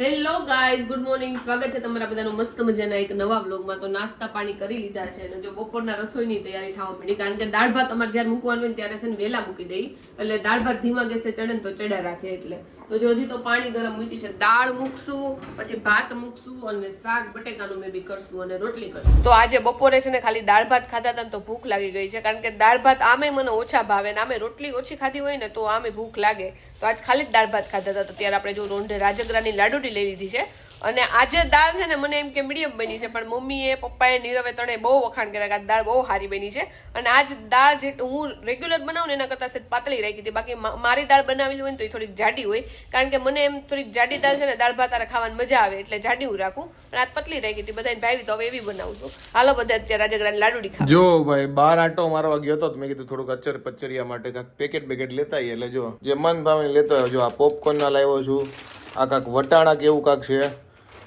Hello guys, good morning. સ્વાગત છે તમારા બધાનું મસ્ત મજાના એક નવા વ્લોગમાં. તો નાસ્તા પાણી કરી લીધા છે અને જો બપોરના રસોઈની તૈયારી થવા માંડી, કારણ કે દાળ ભાત અમારે જ્યારે મૂકવાનું હોય ત્યારે છે ને વહેલા મૂકી દઈ, એટલે દાળ ભાત ધીમા ગેસે ચડે ને તો ચડ્યા રાખે. એટલે તો જો હજી તો પાણી ગરમ મૂકી છે, દાળ મૂકશું, પછી ભાત મૂકશું અને શાક બટેકાનું મેં બી કરશું અને રોટલી કરશું. તો આજે બપોરે છે ને ખાલી દાળ ભાત ખાધા હતા ને તો ભૂખ લાગી ગઈ છે, કારણ કે દાળ ભાત આમે મને ઓછા ભાવે ને આમે રોટલી ઓછી ખાધી હોય ને તો આમે ભૂખ લાગે. તો આજ ખાલી જ દાળ ભાત ખાધા હતા. તો ત્યારે આપણે જો રોંઢે રાજગરાની લાડુડી લઈ લીધી છે. અને આજે દાળ છે ને મને એમ કે મીડિયમ બની છે, પણ મમ્મીએ પપ્પાએ નીરવે ત્રણે બહુ વખાણ કર્યા કે આ દાળ બહુ સારી બની છે. અને આજ દાળ જે હું રેગ્યુલર બનાવું ને એના કરતાં સેજ પાતળી રાખી હતી. બાકી મારી દાળ બનાવેલી હોય ને તો એ થોડીક જાડી હોય, કારણ કે મને એમ થોડીક જાડી દાળ છે ને દાળ ભાત ખાવાની મજા આવે, એટલે જાડી હું રાખું. અને આજ પતલી રાખી હતી, બધાને ભાવી તો હવે એવી બનાવું છું. હાલો બધા અત્યારે રાજગરાની લાડુડી ખાવા. જો ભાઈ બાર આટો મારવા ગયો હતો, મેં કીધું થોડુંક અચર પચરિયા માટે કાંક પેકેટ લેતા આવીએ. એટલે જો જે મન ભાવે લેતો આવ્યો. જો આ પોપકોર્ન ના લાવ્યો છું, આ કાંક વટાણા કે એવું કાંક છે,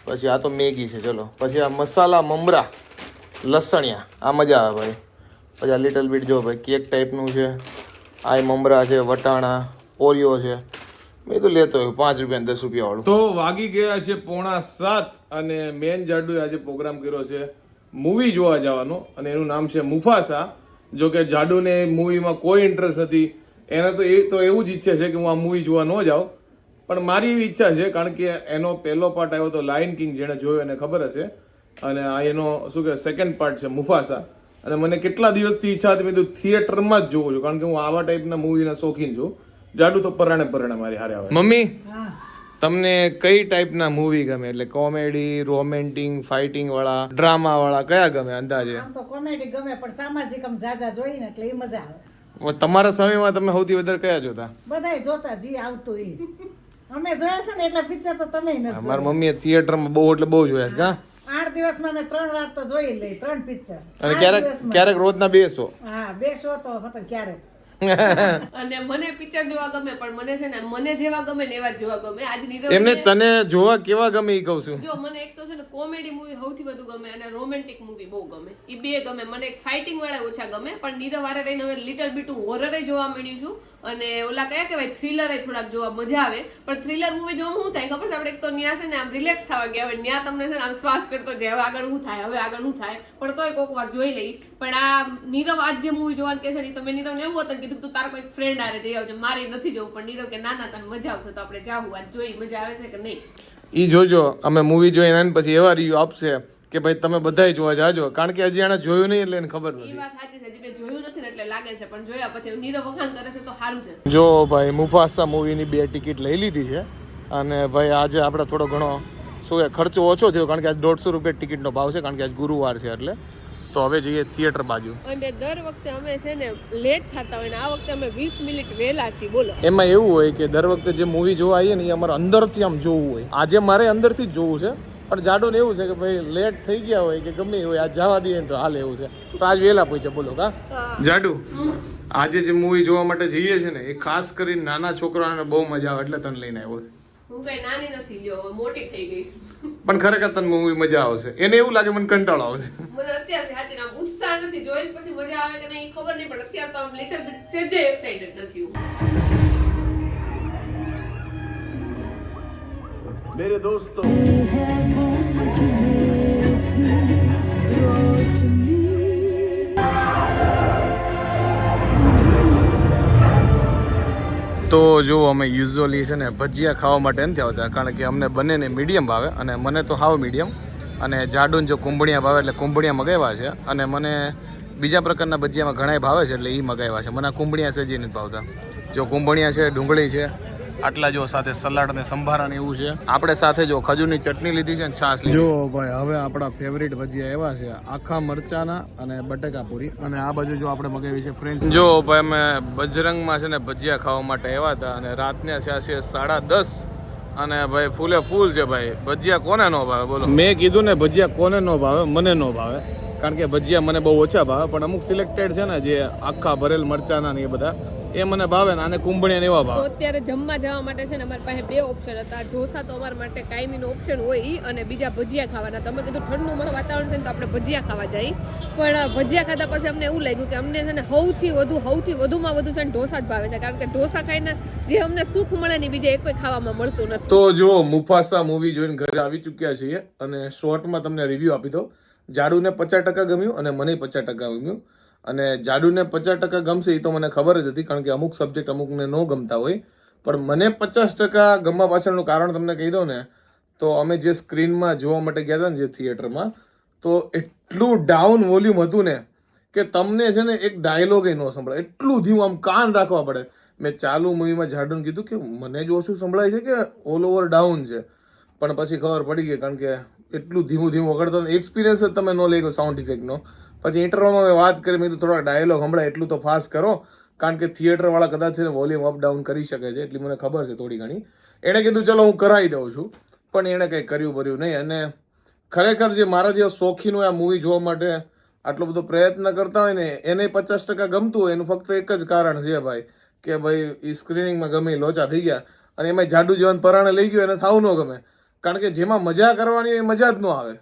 પછી આ તો મેગી છે. ચલો પછી આ મસાલા મમરા લસણિયા, આ મજા આવે ભાઈ. પછી આ લિટલ બીટ જો ભાઈ કેક ટાઈપનું છે, આ મમરા છે, વટાણા, ઓરિયો છે. મેં તો લેતો આવ્યો 5 રૂપિયા 10 રૂપિયા વાળું. તો વાગી ગયા છે 6:45 અને મેન જાડુએ આજે પ્રોગ્રામ કર્યો છે મૂવી જોવા જવાનો, અને એનું નામ છે મુફાસા. જો કે જાડુને મૂવીમાં કોઈ ઇન્ટરેસ્ટ નથી, એને તો એવું જ ઈચ્છે છે કે હું આ મૂવી જોવા ન જાઉં. પણ મારી એવી ઈચ્છા છે, કારણ કે એનો પહેલો પાર્ટ આવ્યો તો લાયન કિંગ, જેને જોયો એને ખબર હશે, અને આ એનો શું કે સેકન્ડ પાર્ટ છે મુફાસા. અને મને કેટલા દિવસથી ઈચ્છા હતી, મેં તો થિયેટરમાં જ જોઉં છું, કારણ કે હું આવા ટાઈપના મૂવીના શોખીન છું. જાડુ તો પરાણે મારી હારે આવે. મમ્મી, તમને કઈ ટાઈપના મૂવી ગમે? એટલે કોમેડી, રોમેન્ટિક, ફાઇટિંગ વાળા, ડ્રામા વાળા કયા ગમે અંદાજે? આમ તો કોમેડી ગમે, પણ સામાજિક આમ જાજા જોઈને એટલે એ મજા આવે. તમારા સમયમાં તમે સૌથી વધારે કયા જોતા? બધાય જોતા, જી આવતું ઈ. અમે જોયા છે ને એટલા પિક્ચર તો તમે નથી જોયા. મારી મમ્મીએ થિયેટરમાં બહુ જોયા છે. કા 8 દિવસમાં મેં 3 વાર તો જોઈ લઈ, 3 પિક્ચર. અને ક્યારેક રોજના 2 શો. હા, 2 શો તો હતો ક્યારેક. અને મને પિક્ચર જોવા ગમે, પણ મને છે ને મને જેવા ગમે ને એવા જ જોવા ગમે. આજ નીરવ એમને તને જોવા કેવા ગમે ઈ કહું છું. જો મને એક તો છે ને કોમેડી મૂવી સૌથી વધુ ગમે અને રોમેન્ટિક મૂવી બહુ ગમે. એ બે ગમે મને. એક ફાઇટિંગ વાળા ઓછા ગમે, પણ નીરવ વારે રહીને હવે લિટલ બીટ હોરરે જોવા માંડી છું. અને ઓલા કયા કહેવાય થ્રિલર થોડાક જોવા મજા આવે. પણ થ્રિલર મૂવી જોવામાં શું થાય ખબર છે? આપણે એક તો ન્યા છે ને આમ રિલેક્સ થવા ગયા હોય, ન્યા તમને છે ને આમ શ્વાસ ચડતો જાય, હવે આગળ શું થાય, પણ તોય કોઈક વાર જોઈ લઈ. પણ આ નીરવ આજ જે મૂવી જોવાનું કે છે ને, તમે નીરવને એવું હતું કીધું તું તારા કોઈ ફ્રેન્ડ આરે જઈ આવજો, મારે નથી જવું. પણ નીરવ કે ના તને મજા આવશે તો આપણે જાવું, આજ જોઈ મજા આવે છે કે નહીં. ઈ જોજો, અમે મૂવી જોઈને પછી એવા રિવ્યુ આપશે કે ભાઈ તમે બધાય જોવા જાજો, કારણ કે હજી એને જોયું નહીં એટલે એને ખબર નથી. એ વાત સાચી છે, હજી મેં જોયું નથી ને એટલે લાગે છે, પણ જોયા પછી નીરવ વખાણ કરે છે તો સારું છે. જો ભાઈ મુફાસા મૂવીની 2 ટિકિટ લઈ લીધી છે, અને ભાઈ આજે આપણે થોડો ઘણો શું કે ખર્ચો ઓછો થયો, કારણ કે આજ 150 રૂપિયા ટિકિટનો ભાવ છે, કારણ કે આજ ગુરુવાર છે. એટલે તો હવે જઈએ થિયેટર બાજુ. અને દર વખતે અમે છે ને લેટ થતા હોય ને આ વખતે અમે 20 મિનિટ વહેલા છીએ. બોલો, એમાં એવું હોય કે દર વખતે જે મૂવી જોવા આવીએ ને એ અમારે અંદરથી આમ જોવું હોય. આજે મારે અંદરથી જ જોવું છે, પણ જાડુને એવું છે કે ભાઈ લેટ થઈ ગયા હોય કે ગમે હોય, આજ જવા દઈએ તો હાલે એવું છે. તો આજ વહેલા પહોંચે. બોલો કા જાડુ, આજે જે મૂવી જોવા માટે જઈએ છે ને એ ખાસ કરીને નાના છોકરાઓને બહુ મજા આવે એટલે તને લઈને આવ્યો છે. હું કઈ નાની નથી, લ્યો મોટી થઈ ગઈ છું. પણ ખરેખર તને મૂવી મજા આવશે. એને એવું લાગે મને કંટાળો આવશે. મને અત્યારથી સાચી આમ ઉત્સાહ નથી, જોઈશ પછી મજા આવે કે નહીં ખબર નહીં, પણ અત્યારે તો આમ લિટલ બીટ સેજે એક્સાઇટેડ નથી હું. मेरे दोस्तों તો જો અમે યુઝ્યુઅલી છે ને ભજીયા ખાવા માટે નથી આવતા, કારણ કે અમને બંનેને મીડિયમ ભાવે, અને મને તો હાવ મીડિયમ, અને જાડુને જો કુંભળિયા ભાવે એટલે કુંભળિયા મગાવ્યા છે. અને મને બીજા પ્રકારના ભજીયામાં ઘણાય ભાવે છે એટલે એ મગાવ્યા છે. મને આ કુંભળિયા સેજી નથી ભાવતા. જો કુંભળિયા છે, ડુંગળી છે, આટલા જો સાથે સલાડ અને સંભારા ને એવું છે. આપણે સાથે જો ખજૂરની ચટણી લીધી છે ને છાશ લીધી. જો ભાઈ હવે આપણા ફેવરિટ ભજીયા એવા છે, આખા મરચાના અને બટેકા પૂરી. અને આ બાજુ જો આપણે મગાવી છે ફ્રેન્ચ. જો ભાઈ અમે બજરંગમાં છે ને ભજીયા ખાવા માટે આવ્યા હતા, અને રાતના થયા છે 10:30, અને ભાઈ ફૂલ છે ભાઈ. ભજીયા કોને ન ભાવે બોલો? મેં કીધું ને ભજીયા કોને ન ભાવે, મને ન ભાવે, કારણ કે ભજીયા મને બહુ ઓછા ભાવે, પણ અમુક સિલેક્ટેડ છે ને જે આખા ભરેલ મરચાના ને એ બધા એ મને ભાવે ને આને કુંભણિયા ને એવા તો ભાવે. અત્યારે જમવા જવા માટે છે ને અમારી પાસે બે ઓપ્શન હતા. ઢોસા તો અમારા માટે કાયમીનો ઓપ્શન હોય ઈ, અને બીજા ભજીયા ખાવાના. તમે કીધું ઠંડુ મને વાતાવરણ છે ને તો આપણે ભજીયા ખાવા જઈએ, પણ ભજીયા ખાધા પછી અમને એવું લાગ્યું કે અમને છે ને સૌથી વધુમાં વધુ છે ને ઢોસા જ ભાવે છે, કારણ કે ઢોસા ખાઈને જે અમને સુખ મળે ને બીજે એક કોઈ ખાવામાં મળતું નથી. તો જો મુફાસા મૂવી જોઈને ઘરે આવી ચૂક્યા છીએ અને શોર્ટમાં તમને રિવ્યુ આપી દો. જાડુને 50% ગમ્યું અને મને 50% ગમ્યું. અને જાડુને 50% ગમશે એ તો મને ખબર જ હતી, કારણ કે અમુક સબ્જેક્ટ અમુકને ન ગમતા હોય. પણ મને 50% ગમવા પાછળનું કારણ તમને કહી દઉં ને, તો અમે જે સ્ક્રીનમાં જોવા માટે ગયા હતા ને જે થિયેટરમાં, તો એટલું ડાઉન વોલ્યુમ હતું ને કે તમને છે ને એક ડાયલોગ ન સંભળાય, એટલું ધીમું આમ કાન રાખવા પડે. મેં ચાલુ મૂવીમાં જાડુને કીધું કે મને જ ઓછું સંભળાય છે કે ઓલ ઓવર ડાઉન છે, પણ પછી ખબર પડી ગઈ, કારણ કે એટલું ધીમું વગાડતા એક્સપિરિયન્સ જ તમે ન લઈ ગયો સાઉન્ડ ઇફેક્ટનો. પછી ઇન્ટરવ્યુમાં મેં વાત કરી, મેં થોડા ડાયલોગ સંભળાય એટલું તો ફાસ્ટ કરો, કારણ કે થિયેટરવાળા કદાચ છે ને વોલ્યુમ અપ ડાઉન કરી શકે છે, એટલી મને ખબર છે થોડી ઘણી. એણે કીધું ચલો હું કરાવી દઉં છું, પણ એણે કંઈ કર્યું નહીં. અને ખરેખર જે મારા જે શોખીન હોય આ મૂવી જોવા માટે આટલો બધો પ્રયત્ન કરતા હોય ને, એને 50% ગમતું હોય એનું ફક્ત એક જ કારણ છે ભાઈ, કે ભાઈ એ સ્ક્રીનિંગમાં ગમે લોચા થઈ ગયા. અને એમાં જાડુ જીવન પરાણે લઈ ગયો એને થાવું ન ગમે, કારણ કે જેમાં મજા કરવાની એ મજા જ ન આવે.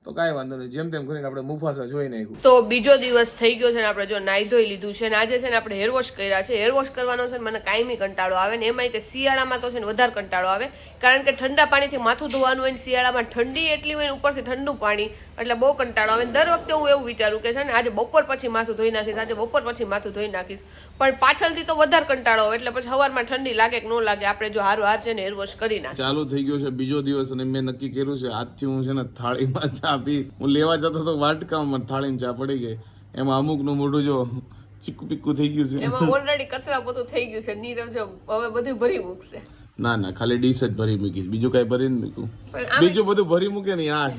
તો કાંઈ વાંધો નહીં, જેમ તેમ કરીને આપણે મુફાસા જોઈ નાખ્યું. તો બીજો દિવસ થઈ ગયો છે ને આપણે જો નાઈ ધોઈ લીધું છે ને આજે છે ને આપણે હેર વોશ કર્યા છે. હેર વોશ કરવાનો છે ને મને કાયમી કંટાળો આવે ને, એમાંય તે શિયાળામાં તો છે ને વધારે કંટાળો આવે, કારણ કે ઠંડા પાણીથી માથું ધોવાનું હોય ને શિયાળામાં ઠંડી એટલી હોય ને ઉપરથી ઠંડુ પાણી, એટલે બહુ કંટાળો આવે. દર વખતે હું એવું વિચારું કે છે ને આજે બપોર પછી માથું ધોઈ નાખીશ, પણ પાછળથી તો વધારે કંટાળો આવે, એટલે પછી સવારમાં ઠંડી લાગે કે ન લાગે, આપણે જો હાર છે ને હેર વોશ કરી નાખીએ. ચાલુ થઈ ગયો છે બીજો દિવસ અને મેં નક્કી કર્યું છે આજથી હું છે ને થાળીમાં ચા પીશ. હું લેવા જતો તો વાટકામાં થાળીમાં ચા પડી ગઈ, એમાં અમુકનું મોઢું જો ચીકુ પીકું થઈ ગયું છે. એમાં ઓલરેડી કચરા પોતું થઈ ગયું છે. નીરવ જો હવે બધું ભરી મૂકશે. ના ખાલી ડીશ જ ભરી મૂકીશ, બીજું કઈ ભરી મૂકું, બીજું બધું ભરી મૂકે ને યાર.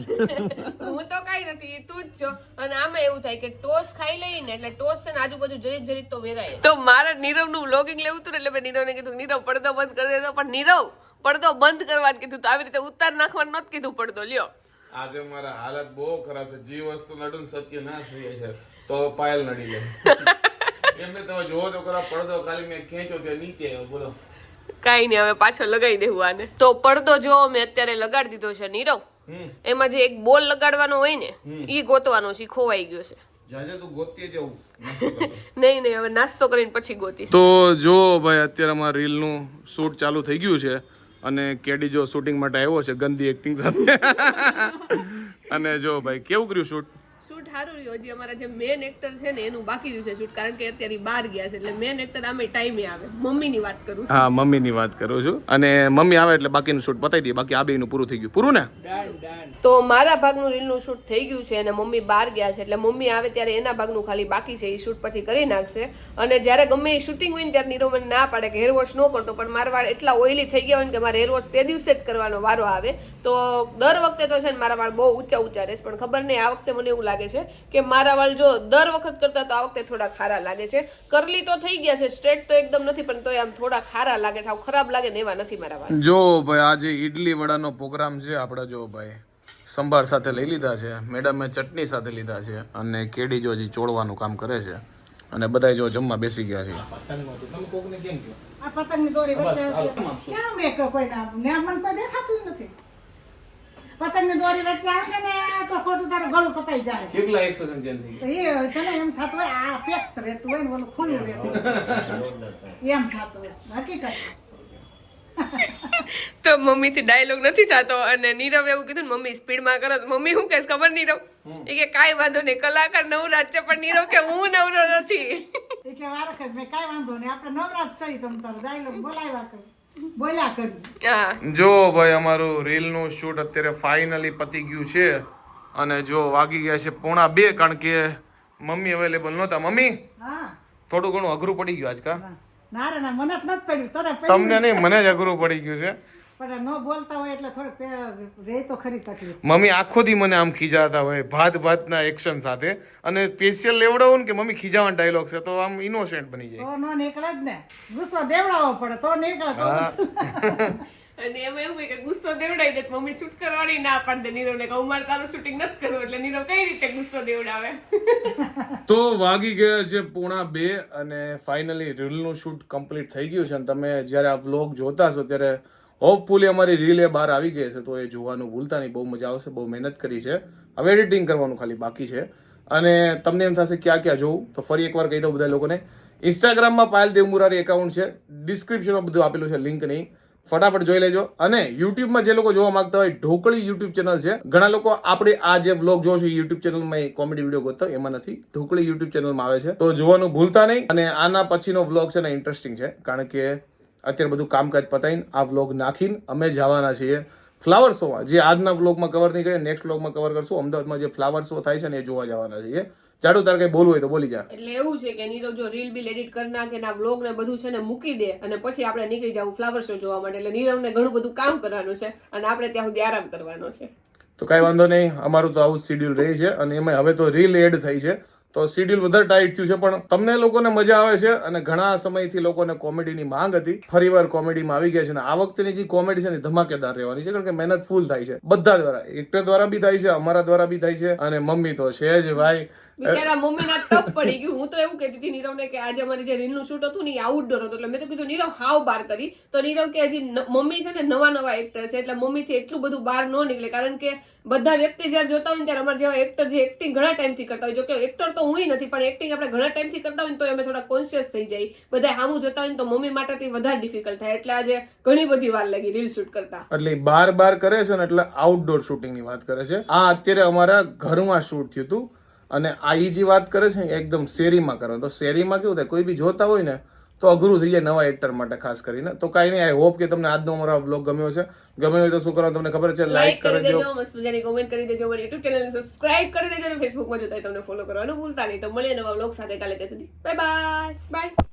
હું તો કઈ નથી, તું જ છો. અને આમાં એવું થાય કે ટોસ ખાઈ લઈએ ને એટલે ટોસ છે ને આજુબાજુ જરીક તો વેરાય. તો મારા નીરવનું વ્લોગિંગ લેવું હતું ને, એટલે મેં નીરવને કીધું નીરવ પડદો બંધ કરી દેજો, પણ નીરવ પડદો બંધ કરવાનું કીધું, તો આવી રીતે ઉતાર નાખવાનું નહોતું કીધું પડદો લ્યો. આજે મારા હાલત બહુ ખરાબ છે, જે વસ્તુ નડું સત્ય ના થઈ છે તો પાયલ નડી જાય. એમને તમે જોવો તો ખરા પડદો ખાલી મેં ખેંચો ત્યાં નીચે આવ્યો, બોલો. કાઈ નહીં, હવે પાછો લગાવી દેવું આને. તો પડદો જો મેં અત્યારે લગાડી દીધો છે નીરવ. એમાં જે એક બોલ લગાડવાનો હોય ને ઈ ગોતવાનો છે, ખોવાઈ ગયો છે. જાજે તું ગોતી જવું. નહીં હવે નાસ્તો કરીને પછી ગોતી. તો જો ભાઈ અત્યારે અમારા રીલનું શૂટ ચાલુ થઈ ગયું છે અને કેડી જો શૂટિંગ માટે આવ્યો છે ગંદી એક્ટિંગ સાથે. અને જો ભાઈ કેવું કર્યું શૂટ? શૂટ સારું રહ્યું. હજી અમારા જે મેન એક્ટર છે ને એનું બાકી રહ્યું છે શૂટ, કારણ કે અત્યારે બહાર ગયા છે, એટલે મેન એક્ટર આમે ટાઈમે આવે. મમ્મીની વાત કરું છું. હા મમ્મીની વાત કરું છું, અને મમ્મી આવે એટલે બાકીનું શૂટ પતાવી દઈએ, બાકી આ બેનું પૂરું થઈ ગયું. પૂરું ને? તો મારા ભાગનું રીલનું શૂટ થઈ ગયું છે અને મમ્મી બહાર ગયા છે, એટલે મમ્મી આવે ત્યારે એના ભાગનું ખાલી બાકી છે, એ શૂટ પછી કરી નાખશે. અને જ્યારે ગમે એ શૂટિંગ હોય ને ત્યારે નીરવ મને ના પાડે કે હેર વોશ ન કરતો, પણ મારા વાળ એટલા ઓઇલી થઈ ગયા હોય ને કે મારે હેર વોશ તે દિવસે જ કરવાનો વારો આવે. તો દર વખતે તો છે ને મારા વાળ બહુ ઊંચા રહેશે, પણ ખબર નહીં આ વખતે મને એવું લાગે છે કે મારા વાળ જો દર વખત કરતા તો આ વખતે થોડા ખારા લાગે છે. કરલી તો થઈ ગયા છે, સ્ટ્રેટ તો એકદમ નથી, પણ તોય આમ થોડા ખારા લાગે છે. આવું ખરાબ લાગે ને એવા નથી મારા વાળ. જો ભાઈ આજે ઈડલી વડાનો પ્રોગ્રામ છે આપણે. જો ભાઈ સંભાર સાથે લઈ લીધા છે, મેડમે ચટણી સાથે લીધા છે, અને કેડી જો હજી ચોળવાનું કામ કરે છે, અને બધા જો જમવા બેસી ગયા છે. આ પતંગની દોરી વચ્ચે આવશે. ક્યાં મેં કોઈ ને મને કોઈ દેખાતું નથી. પતંગની દોરી વચ્ચે આવશે ને તો ખોટું તારું ગળું કપાઈ જાય. કેટલા એક્સપ્રેશન ચેન્જ થઈ એ તને એમ થતું હોય આ પેક રહેતું હોય ને ઓલું ખુલ્લું રહેતું એમ થતું હોય હકીકત. તો મમ્મી થી ડાયલોગ નથી થતો, અને નીરવ એવું કીધું ને મમ્મી સ્પીડમાં કરો. મમ્મી શું કહેશ ખબર નીરવ? એ કે કાંઈ વાંધો નહીં, કલાકાર નવરાજ છે, પણ નીરવ કે હું નવરો નથી. એ કે વારક જ મેં કાંઈ વાંધો નહીં, આપણે નવરાજ સહી તમ તારો ડાયલોગ બોલાવ્યા કરી બોલ્યા કરી. હા જો ભાઈ અમારું રીલનું શૂટ અત્યારે ફાઇનલી પતી ગયું છે, અને જો વાગી ગયા છે 1:30, કારણ કે મમ્મી અવેલેબલ નહોતા. મમ્મી હા થોડું ઘણું અઘરું પડી ગયું આજકા. ના રે ના, મને જ નથી પડ્યું, તને તમને નહીં, મને જ અઘરું પડી ગયું છે. પણ ન બોલતા હોય એટલે થોડું રે તો ખરી તકલીફ. મમ્મી આખો દી મને આમ ખીજાતા હોય ભાતના એક્શન સાથે, અને સ્પેશિયલ લેવડાવું ને કે મમ્મી ખીજાવાના ડાયલોગ છે તો આમ ઇનોસેન્ટ બની જાય. તો ન નીકળે જ ને, ગુસ્સો દેવડાવવો પડે તો નીકળે. તો અને એમાં એવું કે ગુસ્સો દેવડાવી દે મમ્મી શૂટ કરવાની ના પાડી દે નીરવને કે મારે તારું શૂટિંગ નથી કરવું એટલે નીરવ કઈ રીતે ગુસ્સો દેવડાવે. તો વાગી ગયા છે 1:30 અને ફાઇનલી રીલનું શૂટ કમ્પ્લીટ થઈ ગયું છે અને તમે જ્યારે આ વ્લોગ જોતા છો ત્યારે હોપફુલી અમારી રીલ એ બહાર આવી ગઈ છે તો એ જોવાનું ભૂલતા નહીં. બહુ મજા આવશે, બહુ મહેનત કરી છે. હવે એડિટિંગ કરવાનું ખાલી બાકી છે અને તમને એમ થશે ક્યાં ક્યાં જોવું તો ફરી એકવાર કહી દઉં બધા લોકોને. ઇન્સ્ટાગ્રામમાં પાયલ દેવ મુરારી એકાઉન્ટ છે, ડિસ્ક્રિપ્શનમાં બધું આપેલું છે, લિંક નહીં, ફટાફટ જોઈ લેજો. અને યુટ્યુબમાં જે લોકો જોવા માંગતા હોય ઢોકળી યુટ્યુબ ચેનલ છે. ઘણા લોકો આપણે આ જે વ્લોગ જોવો છો યુટ્યુબ ચેનલમાં કોમેડી વિડીયો ગોતતા હોય એમાં નથી, ઢોકળી યુટ્યુબ ચેનલમાં આવે છે તો જોવાનું ભૂલતા નહીં. અને આના પછીનો વ્લોગ છે ને ઇન્ટરેસ્ટિંગ છે કારણ કે અત્યારે બધું કામકાજ પતાવીને આ વ્લોગ નાખીને અમે જવાના છીએ ફ્લાવર શોમાં. જે આજના વ્લોગમાં કવર નહીં કરીએ, નેક્સ્ટ વ્લોગમાં કવર કરશું. અમદાવાદમાં જે ફ્લાવર શો થાય છે ને એ જોવા જવાના છીએ. જાડુ તારે કઈ બોલવું હોય તો બોલી જા. એટલે એવું છે કે નીરવ જો રીલ બિલ એડિટ કરી નાખે ને આ વ્લોગ ને બધું છે ને મૂકી દે અને પછી આપણે નીકળી જવું ફ્લાવર શો જોવા માટે. એટલે નીરવને ઘણું બધું કામ કરવાનું છે અને આપણે ત્યાં સુધી આરામ કરવાનો છે. તો કાંઈ વાંધો નહીં, અમારું તો આવું શિડ્યુલ રહી છે અને એમાં હવે તો રીલ એડ થઈ છે તો શિડ્યુલ વધારે ટાઈટ થયું છે. પણ તમને લોકોને મજા આવે છે અને ઘણા સમયથી લોકોને કોમેડીની માંગ હતી. ફરીવાર કોમેડીમાં આવી ગયા છે અને આ વખતેની જે કોમેડી છે ને ધમાકેદાર રહેવાની છે કારણ કે મહેનત ફૂલ થાય છે બધા દ્વારા. એક્ટર દ્વારા બી થાય છે, અમારા દ્વારા બી થાય છે અને મમ્મી તો છે જ ભાઈ. બિચારા મમ્મી ના ટપ પડી ગયું. હું તો એવું કહેતી હતી નીરવને કે આજે અમારી જે રીલનું શૂટ હતું ને એ આઉટડોર હતું એટલે મેં તો કીધું નીરવ હાવ બહાર કરી. તો નીરવ કે હજી મમ્મી છે ને નવા એક્ટર છે એટલે મમ્મીથી એટલું બધું બહાર ન નીકળે કારણ કે બધા વ્યક્તિ જયારે જોતા હોય ને ત્યારે અમારા જેવા એક્ટર જે એક્ટિંગ ઘણા ટાઈમથી કરતા હોય, જો કે એક્ટર તો હું નથી પણ એક્ટિંગ આપણે ઘણા ટાઈમથી કરતા હોય ને તો અમે થોડા કોન્શિયસ થઈ જાય. બધા સામું જોતા હોય ને તો મમ્મી માટેથી વધારે ડિફિકલ્ટ થાય એટલે આજે ઘણી બધી વાર લાગી રીલ શૂટ કરતા. એટલે બાર કરે છે ને એટલે આઉટડોર શૂટિંગની વાત કરે છે. આ અત્યારે અમારા ઘરમાં શૂટ થયું હતું અને આ જે વાત કરે છે ને એકદમ શેરીમાં કરવાનું. તો શેરીમાં કેવું થાય કોઈ બી જોતા હોય ને તો અઘરું થઈ જાય નવા એક્ટર માટે ખાસ કરીને. તો કાંઈ નહીં, આઈ હોપ કે તમને આજનો અમારો વ્લોગ ગમ્યો છે. ગમ્યો હોય તો શું કરવાનું તમને ખબર છે, લાઈક કરી દેજો, મસ્ત મજાની કોમેન્ટ કરી દેજો, મારી યુટ્યુબ ચેનલને સબસ્ક્રાઇબ કરી દેજો અને ફેસબુકમાં જોતા હોય તમને ફોલો કરવાનું ભૂલતા નહીં. તો મળીએ નવા વ્લોગ સાથે કાલે. ત્યાં સુધી બાય બાય બાય.